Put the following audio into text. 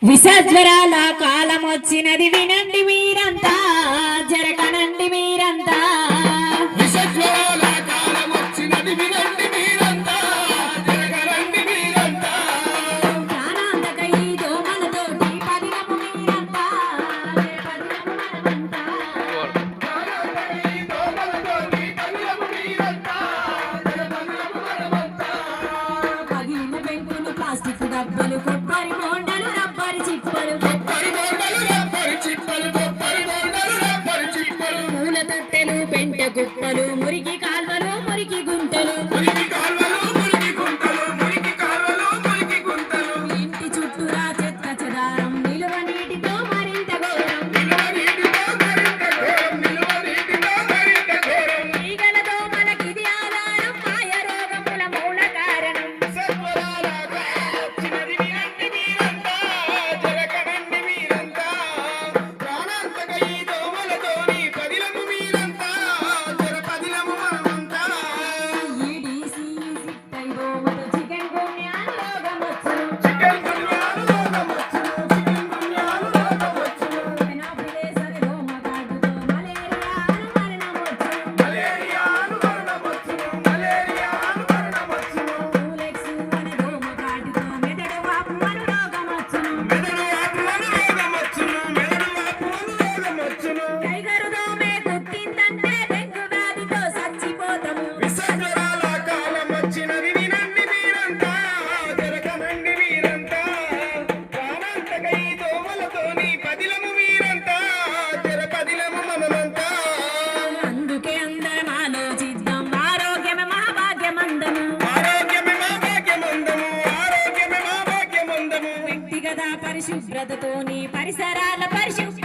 విషజ్వరాల కాలం వచ్చినది వినండి మీరంతా జరగనండి మీరంతా విషజ్వరాల కాలం వచ్చినది వినండి మీరంతా జరగనండి మీరంతా ప్రాణాంతకై దోమలతోటి పదిలము మీరంతా ప్రాణాంతకై దోమలతోటి పదిలము మీరంతా జరగనండి మనమంతా పగిలిన పెంకులు ప్లాస్టిక్ డబ్బలు కొబ్బరి బోండలు రబ్బరి చిప్పలు కొబ్బరి బోండలు రబ్బరి చిప్పలు కొబ్బరి బోండలు రబ్బరి చిప్పలు పూల తట్టెలు పెంట కుప్పలు మురికి కాల్వలు మురికి గుంటలు మురికి కాల్వలు మురికి గుంటలు మురికి కాల్వలు మురికి గుంటలు ఇంటి చుట్టూరా చెత్త చెదారం నిలువ నీటితో మరింత ఘోరం నిలువ నీటితో మరింత ఘోరం నిలువ నీటితో మరింత ఘోరం ఈగలతో మనకిది ఆధారం మాయ రోగముల మూల కారణం విషజ్వరాల వచ్చినది వినండి మీరంతా జరగనండి మీరంతా ప్రాణాంతకై దోమలతోని పదిలము మీరంతా జరపదిలము మనమంతా ఈడీసీ సిట్టై దోమలు చికెన్ గున్యా రోగం వచ్చును చికెన్ గున్యాలు రోగం వచ్చును చికెన్ గున్యాలు రోగం వచ్చును ఎనాఫిలిస్ అనే దోమ కాటుతో మలేరియా మరణం వచ్చును మలేరియా మరణం వచ్చును టూలెక్స్ అనే దోమ కాటుతో మెదడు వాపు అను రోగం వచ్చును మెదడు వాపులను రోగం వచ్చును మెదడు వాపులను రోగం వచ్చును టైగరు దోమే కుట్టిందంటే డెంగు వ్యాధితో చచ్చిపోతాము విషజ్వరాల కాలం వచ్చినది వినండి మీరంతా జరగనండి మీరంతా ప్రాణాంతకై దోమలతోని పదిలము మీరంతా జరపదిలము మనమంతా అందుకే అందరం ఆలోచిద్దాం ఆరోగ్యమే మహాభాగ్యమందము ఆరోగ్యమే మా భాగ్యమందము ఆరోగ్యమే మా భాగ్యమందము వ్యక్తిగత పరిశుభ్రతతోని పరిసరాల పరిశుభ్రత